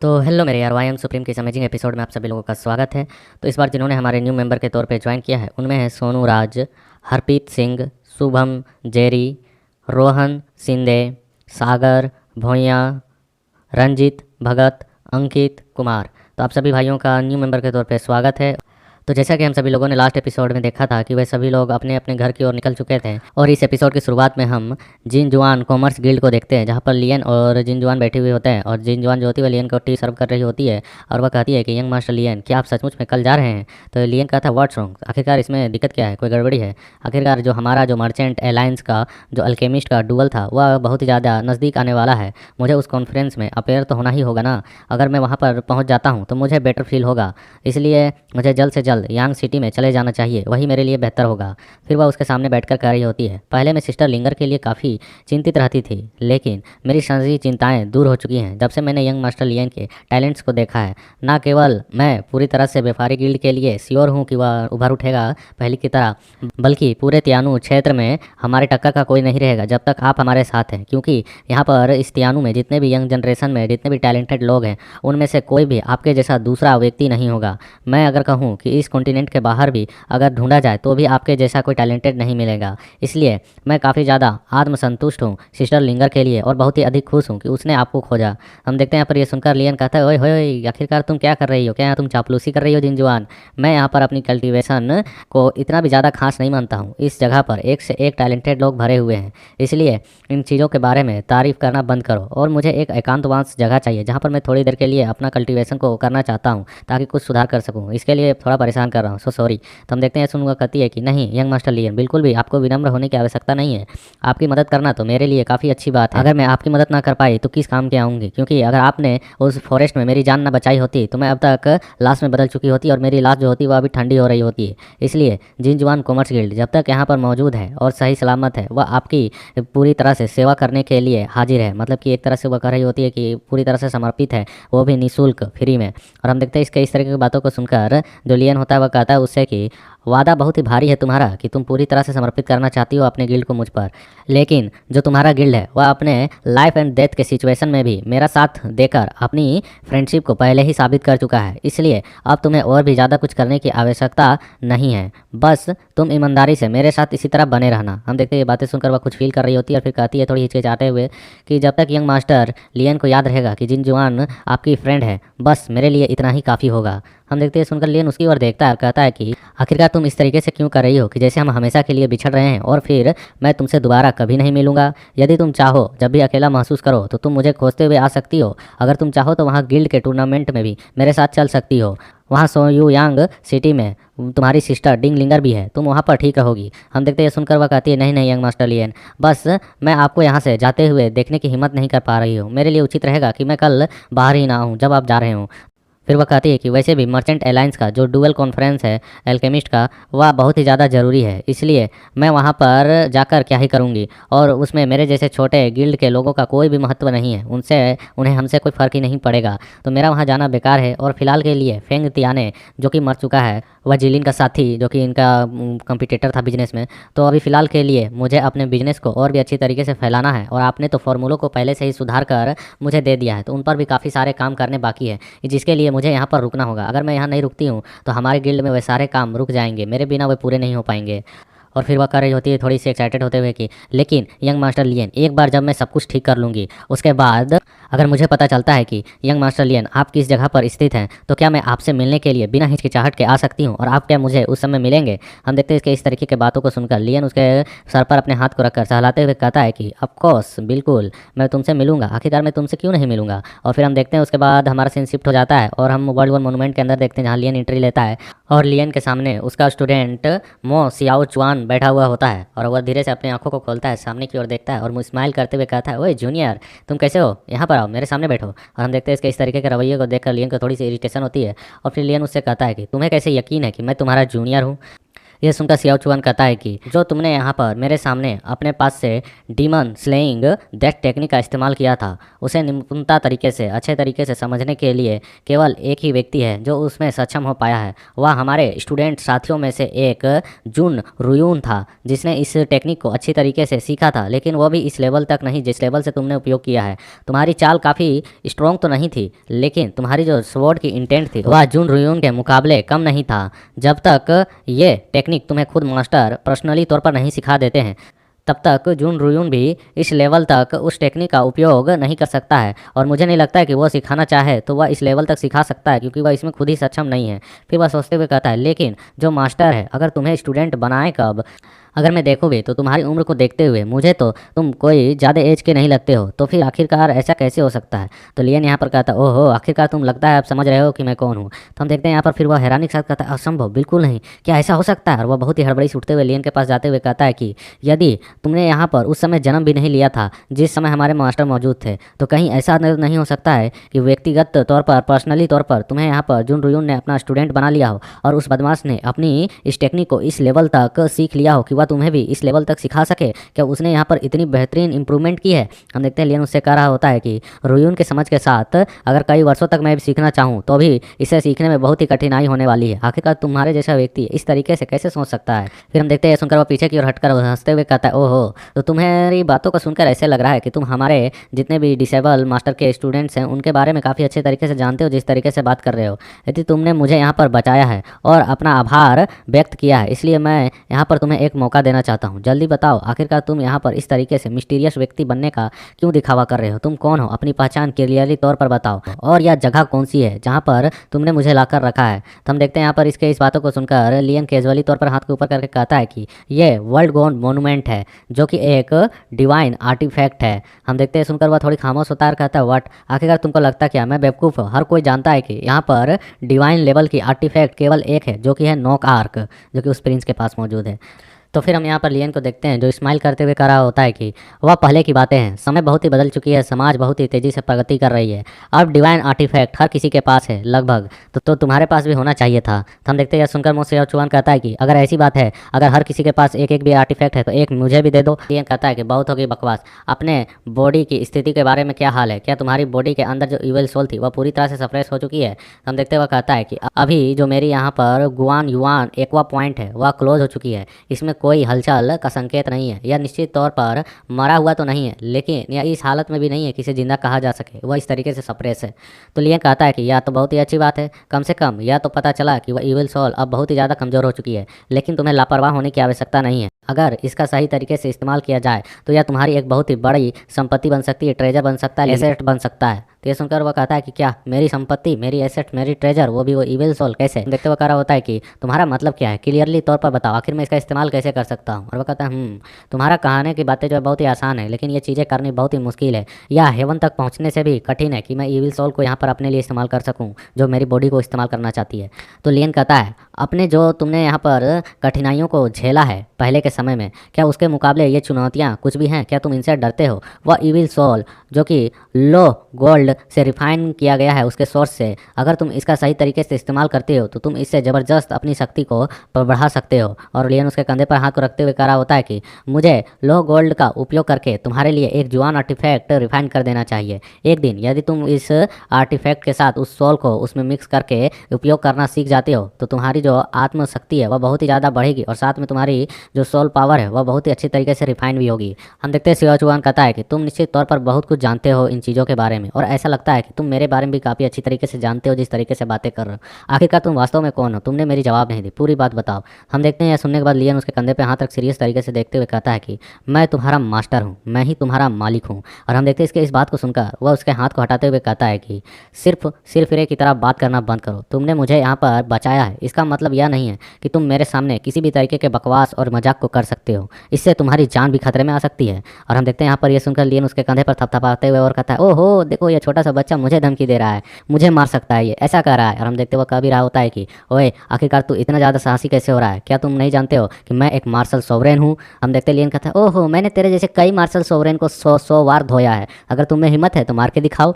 तो हेलो मेरे यार, वाई एम सुप्रीम की अमेजिंग एपिसोड में आप सभी लोगों का स्वागत है। तो इस बार जिन्होंने हमारे न्यू मेंबर के तौर पे ज्वाइन किया है उनमें है सोनू राज, हरप्रीत सिंह, शुभम, जेरी, रोहन सिंधे, सागर भोइया, रंजीत भगत, अंकित कुमार। तो आप सभी भाइयों का न्यू मेंबर के तौर पे स्वागत है। तो जैसा कि हम सभी लोगों ने लास्ट एपिसोड में देखा था कि वे सभी लोग अपने अपने घर की ओर निकल चुके थे, और इस एपिसोड की शुरुआत में हम जिन जुआन कॉमर्स गिल्ड को देखते हैं, जहाँ पर लियन और जिन जुआन बैठे हुए होते हैं, और जिन जुआन जो होती है वह लियन को टी सर्व कर रही होती है, और वह कहती है कि यंग मास्टर लियन, क्या आप सचमुच में कल जा रहे हैं? तो लियन कहता है व्हाट्स रॉन्ग, आखिरकार इसमें दिक्कत क्या है, कोई गड़बड़ी है? आखिरकार जो हमारा जो मर्चेंट अलायंस का जो अल्केमिस्ट का डुअल था वह बहुत ही ज़्यादा नज़दीक आने वाला है, मुझे उस कॉन्फ्रेंस में अपेयर तो होना ही होगा ना। अगर मैं वहाँ पर पहुँच जाता हूँ तो मुझे बेटर फील होगा, इसलिए मुझे जल्द से जल्द यांग सिटी में चले जाना चाहिए, वही मेरे लिए बेहतर होगा। फिर वह उसके सामने बैठकर कह रही होती है, पहले मैं सिस्टर लिंगर के लिए काफ़ी चिंतित रहती थी, लेकिन मेरी सारी चिंताएं दूर हो चुकी हैं जब से मैंने यंग मास्टर लियन के टैलेंट्स को देखा है। ना केवल मैं पूरी तरह से व्यापारी गिल्ड के लिए श्योर हूँ कि वह उभर उठेगा पहले की तरह, बल्कि पूरे तियानू क्षेत्र में हमारे टक्कर का कोई नहीं रहेगा जब तक आप हमारे साथ हैं, क्योंकि यहाँ पर इस तियानू में जितने भी यंग जनरेशन में जितने भी टैलेंटेड लोग हैं उनमें से कोई भी आपके जैसा दूसरा व्यक्ति नहीं होगा। मैं अगर कहूँ कि इस कॉन्टिनेंट के बाहर भी अगर ढूंढा जाए तो भी आपके जैसा कोई टैलेंटेड नहीं मिलेगा, इसलिए मैं काफ़ी ज़्यादा आत्मसंतुष्ट हूँ सिस्टर लिंगर के लिए, और बहुत ही अधिक खुश हूँ कि उसने आपको खोजा। हम देखते हैं यहाँ पर ये सुनकर लियन कहता है, ओए होए, आखिरकार तुम क्या कर रही हो? क्या तुम चापलूसी कर रही हो जिनजुआन? मैं यहाँ पर अपनी कल्टीवेशन को इतना भी ज़्यादा खास नहीं मानता हूँ, इस जगह पर एक से एक टैलेंटेड लोग भरे हुए हैं, इसलिए इन चीज़ों के बारे में तारीफ करना बंद करो, और मुझे एक एकांतवास जगह चाहिए जहाँ पर मैं थोड़ी देर के लिए अपना कल्टीवेशन को करना चाहता हूँ ताकि कुछ सुधार कर सकूँ, इसके लिए थोड़ा परेशान कर रहा हूँ, सो सॉरी। तो हम देखते हैं सुनूंगा कहती है कि नहीं यंग मास्टर लियन, बिल्कुल भी आपको विनम्र होने की आवश्यकता नहीं है, आपकी मदद करना तो मेरे लिए काफ़ी अच्छी बात है। अगर मैं आपकी मदद ना कर पाई तो किस काम के आऊँगी, क्योंकि अगर आपने उस फॉरेस्ट में मेरी जान ना बचाई होती तो मैं अब तक लाश में बदल चुकी होती, और मेरी लाश जो होती वह अभी ठंडी हो रही होती है। इसलिए जिन जुआन कॉमर्स गिल्ड जब तक यहाँ पर मौजूद है और सही सलामत है, वह आपकी पूरी तरह से सेवा करने के लिए हाजिर है, मतलब कि एक तरह से वह कह रही होती है कि पूरी तरह से समर्पित है, वो भी निःशुल्क फ्री में। और हम देखते हैं इसके इस तरह की बातों को सुनकर जो लियन होता है वह कहता है उससे कि वादा बहुत ही भारी है तुम्हारा कि तुम पूरी तरह से समर्पित करना चाहती हो अपने गिल्ड को मुझ पर, लेकिन जो तुम्हारा गिल्ड है वह अपने लाइफ एंड डेथ के सिचुएशन में भी मेरा साथ देकर अपनी फ्रेंडशिप को पहले ही साबित कर चुका है, इसलिए अब तुम्हें और भी ज़्यादा कुछ करने की आवश्यकता नहीं है, बस तुम ईमानदारी से मेरे साथ इसी तरह बने रहना। हम देखते हैं ये बातें सुनकर वह कुछ फील कर रही होती है, और फिर कहती है थोड़ी हिचकिचाते हुए कि जब तक यंग मास्टर लियन को याद रहेगा कि जिन जुआन आपकी फ्रेंड है, बस मेरे लिए इतना ही काफ़ी होगा। हम देखते हैं सुनकर लियन उसकी ओर देखता है और कहता है कि आखिरकार तुम इस तरीके से क्यों कर रही हो कि जैसे हम हमेशा के लिए बिछड़ रहे हैं और फिर मैं तुमसे दोबारा कभी नहीं मिलूंगा। यदि तुम चाहो जब भी अकेला महसूस करो तो तुम मुझे खोजते हुए आ सकती हो, अगर तुम चाहो तो वहाँ गिल्ड के टूर्नामेंट में भी मेरे साथ चल सकती हो, वहाँ सोयू यांग सिटी में तुम्हारी सिस्टर डिंग लिंगर भी है, तुम वहाँ पर ठीक रहोगी। हम देखते हैं सुनकर वह कहती है नहीं नहीं यंग मास्टर लियन, बस मैं आपको यहाँ से जाते हुए देखने की हिम्मत नहीं कर पा रही हूँ, मेरे लिए उचित रहेगा कि मैं कल बाहर ही ना आऊँ जब आप जा रहे हो। फिर वह कहती है कि वैसे भी मर्चेंट अलायंस का जो डुअल कॉन्फ्रेंस है एल्केमिस्ट का, वह बहुत ही ज़्यादा ज़रूरी है, इसलिए मैं वहाँ पर जाकर क्या ही करूँगी, और उसमें मेरे जैसे छोटे गिल्ड के लोगों का कोई भी महत्व नहीं है, उन्हें हमसे कोई फ़र्क ही नहीं पड़ेगा, तो मेरा वहाँ जाना बेकार है। और फिलहाल के लिए फेंग तियाने जो कि मर चुका है, वह जिलिन का साथी जो कि इनका कंपटीटर था बिजनेस में, तो अभी फ़िलहाल के लिए मुझे अपने बिजनेस को और भी अच्छी तरीके से फैलाना है, और आपने तो फॉर्मूलों को पहले से ही सुधार कर मुझे दे दिया है, तो उन पर भी काफ़ी सारे काम करने बाकी है, जिसके लिए मुझे यहाँ पर रुकना होगा। अगर मैं यहाँ नहीं रुकती हूँ तो हमारे गिल्ड में वे सारे काम रुक जाएंगे, मेरे बिना वे पूरे नहीं हो पाएंगे। और फिर वह कर रही होती है थोड़ी सी एक्साइटेड होते हुए कि लेकिन यंग मास्टर लियन, एक बार जब मैं सब कुछ ठीक कर लूँगी उसके बाद अगर मुझे पता चलता है कि यंग मास्टर लियन आप किस जगह पर स्थित हैं, तो क्या मैं आपसे मिलने के लिए बिना हिचकिचाहट के आ सकती हूँ, और आप क्या मुझे उस समय मिलेंगे? हम देखते हैं इसके इस तरीके की बातों को सुनकर लियन उसके सर पर अपने हाथ को रखकर सहलाते हुए कहता है कि ऑफकोर्स बिल्कुल मैं तुमसे मिलूंगा, आखिरकार मैं तुमसे क्यों नहीं मिलूंगा। और फिर हम देखते हैं उसके बाद हमारा सीन शिफ्ट हो जाता है और हम वर्ल्ड वॉर मोनूमेंट के अंदर देखते हैं जहाँ लियन एंट्री लेता है, और लियन के सामने उसका स्टूडेंट मो सियाओ चुआन बैठा हुआ होता है, और वह धीरे से अपनी आंखों को खोलता है, सामने की ओर देखता है और मुझे स्माइल करते हुए कहता है, ओए जूनियर तुम कैसे हो, यहाँ पर आओ मेरे सामने बैठो। और हम देखते हैं इसके इस तरीके के रवैये को देखकर लियन को थोड़ी सी इरिटेशन होती है, और फिर लियन उससे कहता है कि तुम्हें कैसे यकीन है कि मैं तुम्हारा जूनियर हूँ? यह सुनकर सियाओ चुआन कहता है कि जो तुमने यहाँ पर मेरे सामने अपने पास से डीमन स्लेइंग दैट टेक्निक का इस्तेमाल किया था, उसे निपुणता तरीके से अच्छे तरीके से समझने के लिए केवल एक ही व्यक्ति है जो उसमें सक्षम हो पाया है। वह हमारे स्टूडेंट साथियों में से एक जुन रुयून था, जिसने इस टेक्निक को अच्छी तरीके से सीखा था, लेकिन वह भी इस लेवल तक नहीं जिस लेवल से तुमने उपयोग किया है। तुम्हारी चाल काफ़ी स्ट्रॉन्ग तो नहीं थी, लेकिन तुम्हारी जो स्वॉर्ड की इंटेंट थी वह जुन रुयून के मुकाबले कम नहीं था। जब तक ये टेक्निक तुम्हें खुद मास्टर पर्सनली तौर पर नहीं सिखा देते हैं, तब तक जुन रुयून भी इस लेवल तक उस टेक्निक का उपयोग नहीं कर सकता है, और मुझे नहीं लगता है कि वह सिखाना चाहे तो वह इस लेवल तक सिखा सकता है, क्योंकि वह इसमें खुद ही सक्षम नहीं है। फिर वह सोचते हुए कहता है, लेकिन जो मास्टर है अगर तुम्हें स्टूडेंट बनाए कब? अगर मैं देखूँ भी तो तुम्हारी उम्र को देखते हुए मुझे तो तुम कोई ज़्यादा एज के नहीं लगते हो, तो फिर आखिरकार ऐसा कैसे हो सकता है? तो लियन यहाँ पर कहता है, ओहो, आखिरकार तुम लगता है अब समझ रहे हो कि मैं कौन हूँ। तो हम देखते हैं यहाँ पर फिर वह हैरानी के साथ कहता है, असंभव, बिल्कुल नहीं, क्या ऐसा हो सकता है? और वह बहुत ही हड़बड़ी से उठते हुए लियन के पास जाते हुए कहता है कि यदि तुमने यहाँ पर उस समय जन्म भी नहीं लिया था जिस समय हमारे मास्टर मौजूद थे, तो कहीं ऐसा नहीं हो सकता है कि व्यक्तिगत तौर पर पर्सनली तौर पर तुम्हें यहाँ पर जुन रुयून ने अपना स्टूडेंट बना लिया हो, और उस बदमाश ने अपनी इस टेक्निक को इस लेवल तक सीख लिया हो कि वह तुम्हें भी इस लेवल तक सिखा सके? क्या उसने यहाँ पर इतनी बेहतरीन इंप्रूवमेंट की है? हम देखते हैं लियन उससे कह रहा होता है कि रुयून के समझ के साथ अगर कई वर्षों तक मैं भी सीखना चाहूँ तो भी इसे सीखने में बहुत ही कठिनाई होने वाली है। आखिरकार तुम्हारे जैसा व्यक्ति इस तरीके से कैसे सोच सकता है? फिर हम देखते हैं सुनकर वह पीछे की ओर हटकर हंसते हुए कहता है, ओहो, तो तुम्हारी बातों को सुनकर ऐसे लग रहा है कि तुम हमारे जितने भी डिसेबल मास्टर के स्टूडेंट्स हैं उनके बारे में काफ़ी अच्छे तरीके से जानते हो, जिस तरीके से बात कर रहे हो। यदि तुमने मुझे यहाँ पर बचाया है और अपना आभार व्यक्त किया है, इसलिए मैं यहाँ पर तुम्हें एक मौका देना चाहता हूँ। जल्दी बताओ, आखिरकार तुम यहाँ पर इस तरीके से मिस्टीरियस व्यक्ति बनने का क्यों दिखावा कर रहे हो? तुम कौन हो? अपनी पहचान क्लियरली तौर पर बताओ, और यह जगह कौन सी है जहाँ पर तुमने मुझे लाकर रखा है? तो हम देखते हैं यहाँ पर इसके इस बातों को सुनकर लियन कैजुअली तौर पर हाथ के ऊपर करके कहता है कि ये वर्ल्ड गोन मोनूमेंट है, जो कि एक डिवाइन आर्टिफैक्ट है। हम देखते हैं सुनकर वह थोड़ी खामोश होता है, कहता है, व्हाट? आखिरकार तुमको लगता क्या मैं बेवकूफ़ हूँ? हर कोई जानता है कि यहाँ पर डिवाइन लेवल की आर्टिफैक्ट केवल एक है, जो कि है नोक आर्क, जो कि उस प्रिंस के पास मौजूद है। तो फिर हम यहाँ पर लियन को देखते हैं जो स्माइल करते हुए कह रहा होता है कि वह पहले की बातें हैं, समय बहुत ही बदल चुकी है, समाज बहुत ही तेज़ी से प्रगति कर रही है, अब डिवाइन आर्टिफैक्ट हर किसी के पास है लगभग, तो तुम्हारे पास भी होना चाहिए था। तो हम देखते हैं यह सुनकर मुझसे सियाओ चुआन कहता है कि अगर ऐसी बात है, अगर हर किसी के पास एक एक भी आर्टिफैक्ट है तो एक मुझे भी दे दो। लियन कहता है कि बहुत हो गई बकवास, अपने बॉडी की स्थिति के बारे में क्या हाल है? क्या तुम्हारी बॉडी के अंदर जो इविल सोल थी वह पूरी तरह से सप्रेस हो चुकी है? हम देखते हुए कहता है कि अभी जो मेरी यहाँ पर गुआन युआन एक्वा पॉइंट है वह क्लोज हो चुकी है, इसमें कोई हलचल का संकेत नहीं है। यह निश्चित तौर पर मरा हुआ तो नहीं है, लेकिन यह इस हालत में भी नहीं है कि इसे जिंदा कहा जा सके, वह इस तरीके से सप्रेस है। तो लियन कहता है कि यह तो बहुत ही अच्छी बात है, कम से कम यह तो पता चला कि वह इविल सोल अब बहुत ही ज़्यादा कमज़ोर हो चुकी है, लेकिन तुम्हें लापरवाह होने की आवश्यकता नहीं है। अगर इसका सही तरीके से इस्तेमाल किया जाए तो यह तुम्हारी एक बहुत ही बड़ी संपत्ति बन सकती है, ट्रेजर बन सकता है, एसेट बन सकता है। तो ये सुनकर वह कहता है कि क्या मेरी संपत्ति, मेरी एसेट, मेरी ट्रेजर, वो भी वो इविल सोल, कैसे? देखते हुए कह रहा होता है कि तुम्हारा मतलब क्या है, क्लियरली तौर पर बताओ, आखिर मैं इसका इस्तेमाल कैसे कर सकता हूँ? और वह कहता है, तुम्हारा कहने की बातें जो है बहुत ही आसान है, लेकिन ये चीज़ें करनी बहुत ही मुश्किल है, या हेवन तक पहुँचने से भी कठिन है कि मैं इविल सोल को यहाँ पर अपने लिए इस्तेमाल कर सकूँ, जो मेरी बॉडी को इस्तेमाल करना चाहती है। तो लियन कहता है, अपने जो तुमने यहाँ पर कठिनाइयों को झेला है पहले के समय में, क्या उसके मुकाबले ये चुनौतियाँ कुछ भी हैं? क्या तुम इनसे डरते हो? वह इविल सोल जो कि लो गोल्ड से रिफाइन किया गया है उसके सोर्स से, अगर तुम इसका सही तरीके से इस्तेमाल करते हो तो तुम इससे ज़बरदस्त अपनी शक्ति को बढ़ा सकते हो। और लियन उसके कंधे पर हाथ को रखते हुए कह रहा होता है कि मुझे लो गोल्ड का उपयोग करके तुम्हारे लिए एक जुआन आर्टिफैक्ट रिफाइन कर देना चाहिए। एक दिन यदि तुम इस आर्टिफैक्ट के साथ उस सोल को उसमें मिक्स करके उपयोग करना सीख जाते हो तो तुम्हारी जो आत्मशक्ति है वह बहुत ही ज़्यादा बढ़ेगी, और साथ में तुम्हारी जो सोल पावर है वह बहुत ही अच्छी तरीके से रिफाइन भी होगी। हम देखते हैं सियाओ चुआन कहता है कि तुम निश्चित तौर पर बहुत कुछ जानते हो इन चीज़ों के बारे में, और ऐसा लगता है कि तुम मेरे बारे में भी काफ़ी अच्छी तरीके से जानते हो जिस तरीके से बातें कर रहे हो। आखिरकार तुम वास्तव में कौन हो? तुमने मेरी जवाब नहीं दी, पूरी बात बताओ। हम देखते हैं यह सुनने के बाद लियन उसके कंधे पर हाथ रख सीरियस तरीके से देखते हुए कहता है कि मैं तुम्हारा मास्टर हूँ, मैं ही तुम्हारा मालिक हूँ। और हम देखते हैं इसके इस बात को सुनकर वह उसके हाथ को हटाते हुए कहता है कि सिर्फ सिरफिरे की तरह बात करना बंद करो। तुमने मुझे यहाँ पर बचाया है, इसका मतलब यह नहीं है कि तुम मेरे सामने किसी भी तरीके के बकवास और मजाक को कर सकते हो, इससे तुम्हारी जान भी खतरे में आ सकती है। और हम देखते हैं यहाँ पर यह सुनकर लियन उसके कंधे पर थपथपाते हुए और कहता है, ओहो देखो ये छोटा सा बच्चा मुझे धमकी दे रहा है, मुझे मार सकता है, ये ऐसा कर रहा है। और हम देखते हुए कह भी रहा होता है कि ओए आखिरकार तू इतना ज़्यादा साहसी कैसे हो रहा है? क्या तुम नहीं जानते हो कि मैं एक मार्शल सोवरेन हूँ? हम देखते लियन कहता है, ओहो मैंने तेरे जैसे कई मार्शल सोवरेन को 100 वार धोया है, अगर तुम्हें हिम्मत है तो मार के दिखाओ।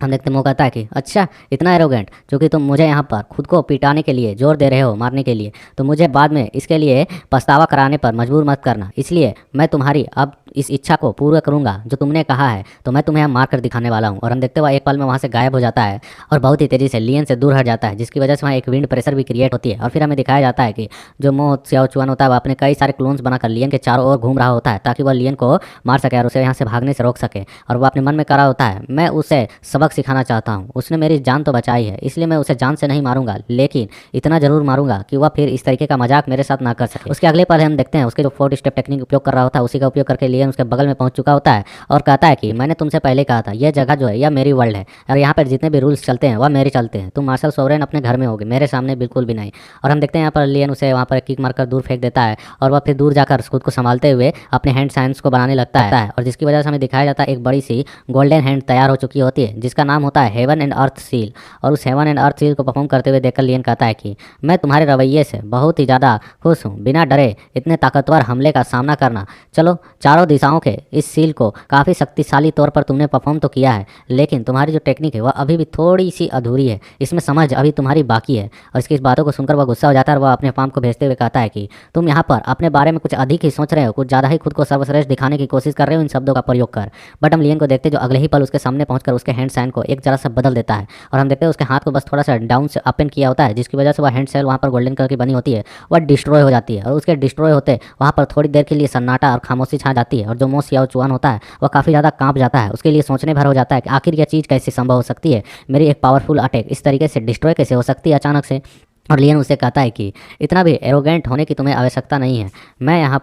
हम देखते हैं वो कहता है कि अच्छा इतना एरोगेंट, क्योंकि तुम मुझे यहाँ पर खुद को पिटाने के लिए जोर दे रहे हो, मारने के लिए, तो मुझे बाद में इसके लिए पछतावा कराने पर मजबूर मत करना। इसलिए मैं तुम्हारी अब इस इच्छा को पूरा करूंगा जो तुमने कहा है, तो मैं तुम्हें मार कर दिखाने वाला हूँ। और हम देखते हुए एक पल में वहाँ से गायब हो जाता है और बहुत ही तेजी से लियन से दूर हट जाता है, जिसकी वजह से वहाँ एक विंड प्रेशर भी क्रिएट होती है। और फिर हमें दिखाया जाता है कि जो मो सियाओ चुआन होता है वो अपने कई सारे क्लोन्स बनाकर लियन के चारों ओर घूम रहा होता है, ताकि वह लियन को मार सके और उसे यहाँ से भागने से रोक सके। और वह अपने मन में कर रहा होता है, मैं उसे सबक सिखाना चाहता हूँ, उसने मेरी जान तो बचाई है, इसलिए मैं उसे जान से नहीं मारूंगा, लेकिन इतना जरूर मारूंगा कि वह फिर इस तरीके का मजाक मेरे साथ ना कर सके। उसके अगले पल हम देखते हैं उसके जो 4 स्टेप टेक्निक उपयोग कर रहा होता है, उसी का उपयोग करके लियन उसके बगल में पहुंच चुका होता है और कहता है कि मैंने तुमसे पहले कहा था यह जगह जो है यह मेरी वर्ल्ड है और यहाँ पर जितने भी रूल्स चलते हैं वह मेरे चलते हैं। तुम मार्शल सोवरेन अपने घर में होगे, मेरे सामने बिल्कुल भी नहीं। और हम देखते हैं यहाँ पर लियन उसे वहाँ पर किक मारकर दूर फेंक देता है और वह फिर दूर जाकर खुद को संभालते हुए अपने हैंड साइंस को बनाने लगता है। और जिसकी वजह से हमें दिखाया जाता है एक बड़ी सी गोल्डन हैंड तैयार हो चुकी होती है, जिसका नाम होता है हेवन एंड अर्थ सील। और उस हेवन एंड अर्थ सील को परफॉर्म करते हुए देखकर लियन कहता है कि मैं तुम्हारे रवैये से बहुत ही ज़्यादा खुश हूँ, बिना डरे इतने ताकतवर हमले का सामना करना। चलो, चारों दिशाओं के इस सील को काफ़ी शक्तिशाली तौर पर तुमने परफॉर्म तो किया है, लेकिन तुम्हारी जो टेक्निक है वह अभी भी थोड़ी सी अधूरी है, इसमें समझ अभी तुम्हारी बाकी है। और इसकी इस बातों को सुनकर वह गुस्सा हो जाता है और वह अपने पाम को भेजते हुए कहता है कि तुम यहाँ पर अपने बारे में कुछ अधिक ही सोच रहे हो, कुछ ज़्यादा ही खुद को सर्वश्रेष्ठ दिखाने की कोशिश कर रहे हो इन शब्दों का प्रयोग कर। बट हम लियन को देखते जो अगले ही पल उसके सामने पहुंचकर उसके हैंड साइन को एक जरा सा बदल देता है और हम देखते हैं उसके हाथ को बस थोड़ा सा डाउन से अप एंड किया होता है, जिसकी वजह से वह हैंड सेल वहाँ पर गोल्डन कलर की बनी होती है वह डिस्ट्रॉय हो जाती है। और उसके डिस्ट्रॉय होते वहाँ पर थोड़ी देर के लिए सन्नाटा और खामोशी छा जाती है और जो मो सियाओ चुआन होता है वह काफ़ी ज़्यादा कांप जाता है। उसके लिए सोचने भर हो जाता है कि आखिर यह चीज़ कैसे संभव हो सकती है, मेरी एक पावरफुल अटैक इस तरीके से डिस्ट्रॉय कैसे हो सकती है अचानक से। और लियन उसे कहता है कि इतना भी एरोगेंट होने की तुम्हें आवश्यकता नहीं है, मैं यहाँ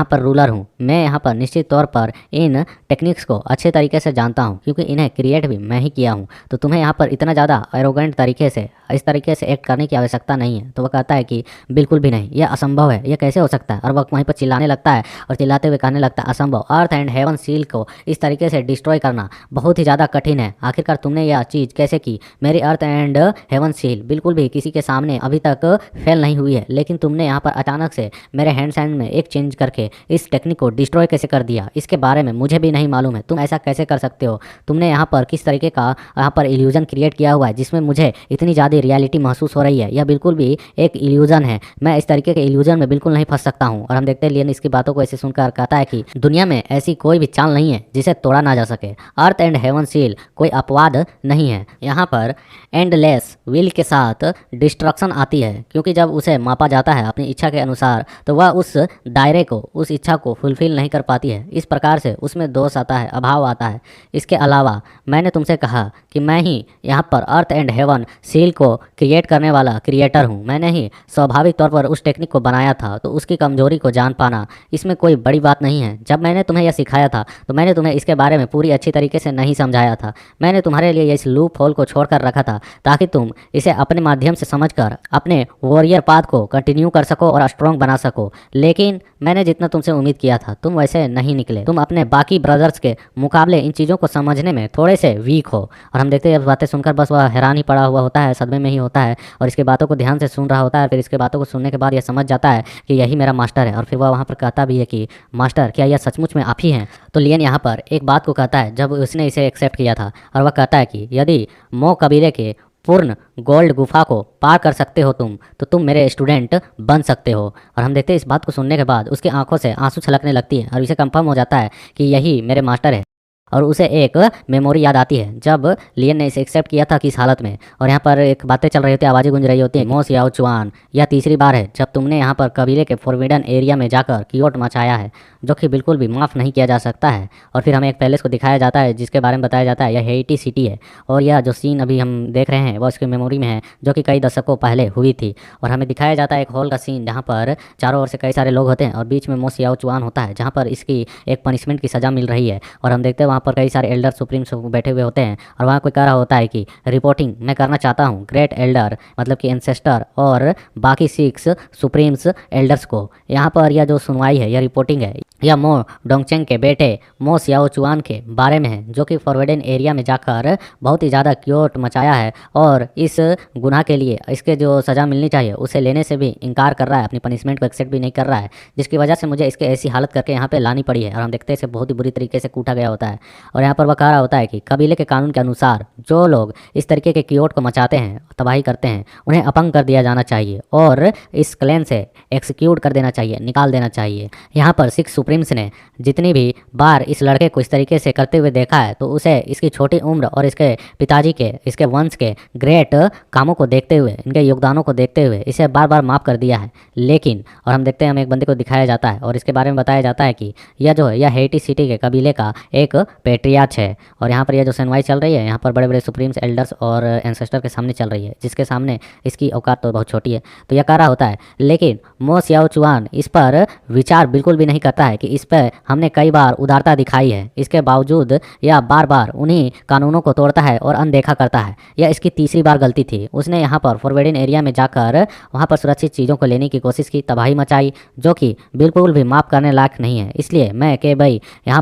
पर रूलर हूँ, मैं यहाँ पर निश्चित तौर पर इन टेक्निक्स को अच्छे तरीके से जानता हूँ क्योंकि इन्हें क्रिएट भी मैं ही किया हूँ, तो तुम्हें यहाँ पर इतना ज़्यादा एरोगेंट तरीके से इस तरीके से एक्ट करने की आवश्यकता नहीं है। तो वह कहता है कि बिल्कुल भी नहीं, यह असंभव है, यह कैसे हो सकता है। और वह वहीं पर चिल्लाने लगता है और चिल्लाते हुए कहने लगता है असंभव, अर्थ एंड हेवन सील को इस तरीके से डिस्ट्रॉय करना बहुत ही ज़्यादा कठिन है, आखिरकार तुमने यह चीज़ कैसे की। मेरी अर्थ एंड हेवन सील बिल्कुल भी किसी के सामने अभी तक फेल नहीं हुई है, लेकिन तुमने यहाँ पर अचानक से मेरे हैंड साइन में एक चेंज करके इस टेक्निक को डिस्ट्रॉय कैसे कर दिया, इसके बारे में मुझे भी नहीं मालूम है। तुम ऐसा कैसे कर सकते हो, तुमने यहाँ पर किस तरीके का यहाँ पर इल्यूजन क्रिएट किया हुआ है जिसमें मुझे इतनी ज़्यादा रियलिटी महसूस हो रही है, यह बिल्कुल भी एक इल्यूजन है, मैं इस तरीके के इल्यूजन में बिल्कुल नहीं फंस सकता हूँ। और हम देखते हैं लियन इसकी बातों को ऐसे सुनकर कहता है कि दुनिया में ऐसी कोई भी चाल नहीं है जिसे तोड़ा ना जा सके, अर्थ एंड हेवन सील कोई अपवाद नहीं है। यहाँ पर एंडलेस विल के साथ डिस्ट्रक्शन आती है, क्योंकि जब उसे मापा जाता है अपनी इच्छा के अनुसार तो वह उस दायरे को, उस इच्छा को फुलफिल नहीं कर पाती है। इस प्रकार से उसमें दोष आता है, अभाव आता है। इसके अलावा मैंने तुमसे कहा कि मैं ही यहाँ पर अर्थ एंड हेवन सील को क्रिएट करने वाला क्रिएटर हूँ, मैंने ही स्वाभाविक तौर पर उस टेक्निक को बनाया था, तो उसकी कमजोरी को जान पाना इसमें कोई बड़ी बात नहीं है। जब मैंने तुम्हें यह सिखाया था तो मैंने तुम्हें इसके बारे में पूरी अच्छी तरीके से नहीं समझाया था, मैंने तुम्हारे लिए इस लूप होल को छोड़कर रखा था ताकि तुम इसे अपने माध्यम से समझकर अपने वॉरियर पाथ को कंटिन्यू कर सको और स्ट्रॉन्ग बना सको। लेकिन मैंने जितना तुमसे उम्मीद किया था तुम वैसे नहीं निकले, तुम अपने बाकी ब्रदर्स के मुकाबले इन चीज़ों को समझने में थोड़े से वीक हो। और हम देखते हैं बातें सुनकर बस वह हैरान ही पड़ा हुआ होता है, सदमे में ही होता है और इसके बातों को ध्यान से सुन रहा होता है। फिर इसके बातों को सुनने के बाद यह समझ जाता है कि यही मेरा मास्टर है। और फिर वह वहाँ पर कहता भी है कि मास्टर क्या यह सचमुच में आप ही हैं। तो लियन यहाँ पर एक बात को कहता है जब उसने इसे एक्सेप्ट किया था, और वह कहता है कि यदि मो कबीले के पूर्ण गोल्ड गुफा को पार कर सकते हो तुम, तो तुम मेरे स्टूडेंट बन सकते हो। और हम देखते हैं इस बात को सुनने के बाद उसकी आंखों से आंसू छलकने लगती है और इसे कंफर्म हो जाता है कि यही मेरे मास्टर है। और उसे एक मेमोरी याद आती है जब लियन ने इसे एक्सेप्ट किया था किस हालत में। और यहाँ पर एक बातें चल रही होती है, आवाज़ें गूंज रही होती है, मो सियाओ चुआन यह तीसरी बार है जब तुमने यहाँ पर कबीले के फॉरबिडन एरिया में जाकर कियोट मचाया है, जो कि बिल्कुल भी माफ़ नहीं किया जा सकता है। और फिर हमें एक पैलेस को दिखाया जाता है जिसके बारे में बताया जाता है यह हेइटी सिटी है, और यह जो सीन अभी हम देख रहे हैं वह उसकी मेमोरी में है जो कि कई दशकों पहले हुई थी। और हमें दिखाया जाता है एक हॉल का सीन जहाँ पर चारों ओर से कई सारे लोग होते हैं और बीच में मो सियाओ चुआन होता है, जहाँ पर इसकी एक पनिशमेंट की सज़ा मिल रही है। और हम देखते हैं वहाँ पर कई सारे एल्डर सुप्रीम्स बैठे हुए होते हैं और वहाँ कोई कह रहा होता है कि रिपोर्टिंग मैं करना चाहता हूँ ग्रेट एल्डर मतलब कि एंसेस्टर और बाकी 6 सुप्रीम्स एल्डर्स को। यहाँ पर यह जो सुनवाई है, यह रिपोर्टिंग है, यह मो डोंगचेंग के बेटे मो सियाओचुआन के बारे में है, जो कि फॉरवर्डन एरिया में जाकर बहुत ही ज़्यादा क्योट मचाया है और इस गुनाह के लिए इसके जो सज़ा मिलनी चाहिए उसे लेने से भी इनकार कर रहा है, अपनी पनिशमेंट को एक्सेप्ट भी नहीं कर रहा है, जिसकी वजह से मुझे इसके ऐसी हालत करके यहाँ पे लानी पड़ी है। और हम देखते हैं इसे बहुत ही बुरी तरीके से कूटा गया होता है। और यहाँ पर वह कह रहा होता है कि कबीले के कानून के अनुसार जो लोग इस तरीके के क्योट को मचाते हैं, तबाही करते हैं, उन्हें अपंग कर दिया जाना चाहिए और इस क्लैन से एक्सिक्यूट कर देना चाहिए, निकाल देना चाहिए। यहाँ पर सिख सुप्रीम्स ने जितनी भी बार इस लड़के को इस तरीके से करते हुए देखा है, तो उसे इसकी छोटी उम्र और इसके पिताजी के, इसके वंश के ग्रेट कामों को देखते हुए, इनके योगदानों को देखते हुए इसे बार बार माफ़ कर दिया है। लेकिन और हम देखते हैं, हमें एक बंदे को दिखाया जाता है और इसके बारे में बताया जाता है कि यह जो है यह हेटी सिटी के कबीले का एक पेट्रियाच है। और यहाँ पर यह जो सुनवाई चल रही है, यहाँ पर बड़े बड़े सुप्रीम्स, एल्डर्स और एंसेस्टर के सामने चल रही है, जिसके सामने इसकी औकात तो बहुत छोटी है। तो यह कह रहा होता है, लेकिन मो सियाओचुआन इस पर विचार बिल्कुल भी नहीं करता है कि इस पर हमने कई बार उदारता दिखाई है, इसके बावजूद यह बार बार उन्हीं कानूनों को तोड़ता है और अनदेखा करता है। यह इसकी तीसरी बार गलती थी। उसने यहाँ पर फॉरवर्डन एरिया में जाकर वहाँ पर सुरक्षित चीज़ों को लेने की कोशिश की, तबाही मचाई, जो कि बिल्कुल भी माफ़ करने लायक नहीं है। इसलिए मैं के भाई यहाँ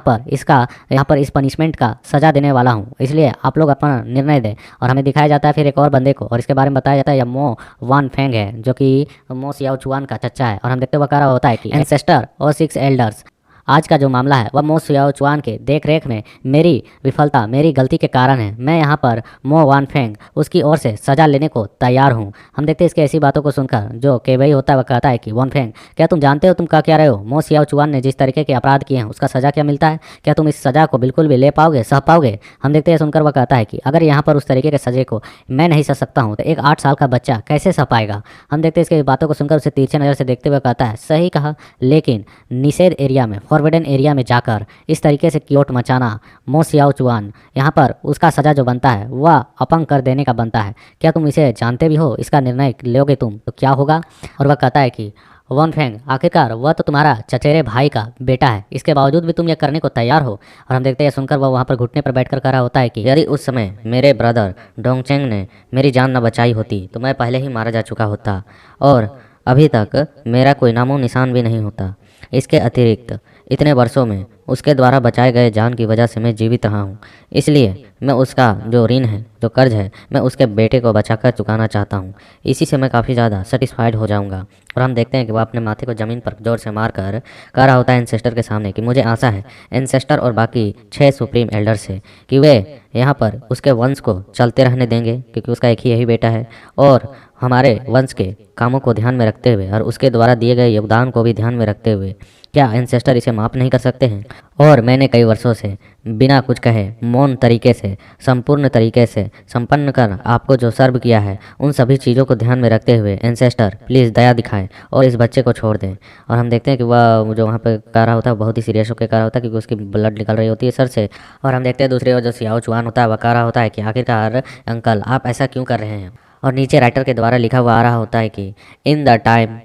पर इस पनिशमेंट का सज़ा देने वाला हूँ। इसलिए आप लोग अपना निर्णय दें। और हमें दिखाया जाता है फिर एक और बंदे को, और इसके बारे में बताया जाता है यह मो वान फेंग है, जो कि मो सियाओचुआन का चच्चा है। और हम देखते हुए कह रहा होता है कि एंसेस्टर और 6 एल्डर्स, आज का जो मामला है वह मो सियाओचुआन के देख रेख में मेरी विफलता, मेरी गलती के कारण है। मैं यहाँ पर मो वान फेंग उसकी ओर से सज़ा लेने को तैयार हूँ। हम देखते हैं इसकी ऐसी बातों को सुनकर जो केबई होता है वह कहता है कि वान फेंग, क्या तुम जानते हो तुम क्या रहे हो? मो सियाओचुआन ने जिस तरीके के अपराध किए हैं उसका सज़ा क्या मिलता है? क्या तुम इस सज़ा को बिल्कुल भी ले पाओगे, सह पाओगे? हम देखते हैं सुनकर वह कहता है कि अगर यहाँ पर उस तरीके के सज़े को मैं नहीं सह सकता हूँ तो एक 8 साल का बच्चा कैसे सह पाएगा? हम देखते हैं इसकी बातों को सुनकर उसे तिरछे नज़र से देखते हुए कहता है, सही कहा, लेकिन निषेध एरिया में, फॉरवर्डन एरिया में कर इस तरीके से क्योट मचाना, मो सियाओचुआन, यहाँ पर उसका सजा जो बनता है वह अपंग कर देने का बनता है। क्या तुम इसे जानते भी हो? इसका निर्णय लोगे तुम तो क्या होगा? और वह कहता है कि वन फेंग, आखिरकार वह तो तुम्हारा चचेरे भाई का बेटा है, इसके बावजूद भी तुम यह करने को तैयार हो। और हम देखते हैं सुनकर वह वहाँ पर घुटने पर बैठकर कह रहा होता है कि यदि उस समय मेरे ब्रदर डोंगचेंग ने मेरी जान न बचाई होती तो मैं पहले ही मारा जा चुका होता और अभी तक मेरा कोई नामो निशान भी नहीं होता। इसके अतिरिक्त इतने वर्षों में उसके द्वारा बचाए गए जान की वजह से मैं जीवित रहा हूँ। इसलिए मैं उसका जो ऋण है, जो कर्ज है, मैं उसके बेटे को बचाकर चुकाना चाहता हूँ। इसी से मैं काफ़ी ज़्यादा सेटिस्फाइड हो जाऊँगा। और हम देखते हैं कि वह अपने माथे को ज़मीन पर जोर से मार कर कह रहा होता है एंसेस्टर के सामने कि मुझे आशा है एंसेस्टर और बाकी 6 सुप्रीम एल्डर से कि वे यहाँ पर उसके वंश को चलते रहने देंगे, क्योंकि उसका एक ही यही बेटा है, और हमारे वंश के कामों को ध्यान में रखते हुए और उसके द्वारा दिए गए योगदान को भी ध्यान में रखते हुए क्या एंसेस्टर इसे माफ़ नहीं कर सकते हैं? और मैंने कई वर्षों से बिना कुछ कहे मौन तरीके से, संपूर्ण तरीके से संपन्न कर आपको जो सर्व किया है, उन सभी चीज़ों को ध्यान में रखते हुए एंसेस्टर प्लीज़ दया दिखाएं और इस बच्चे को छोड़ दें। और हम देखते हैं कि वह जो वहाँ पर कह रहा होता है बहुत ही सीरियस होकर कह रहा होता है, क्योंकि उसकी ब्लड निकल रही होती है सर से। और हम देखते हैं दूसरी ओर जो सियाओचुआन होता है वह कह रहा होता है कि आखिरकार अंकल आप ऐसा क्यों कर रहे हैं? और नीचे राइटर के द्वारा लिखा हुआ आ रहा होता है कि in the time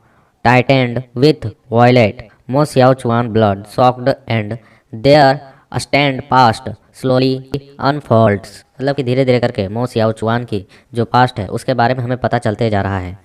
tightened with violet Mo Xiaochuan blood soaked and their stand past slowly unfolds. मतलब कि धीरे धीरे करके मो सियाओचुआन की जो पास्ट है उसके बारे में हमें पता चलते जा रहा है।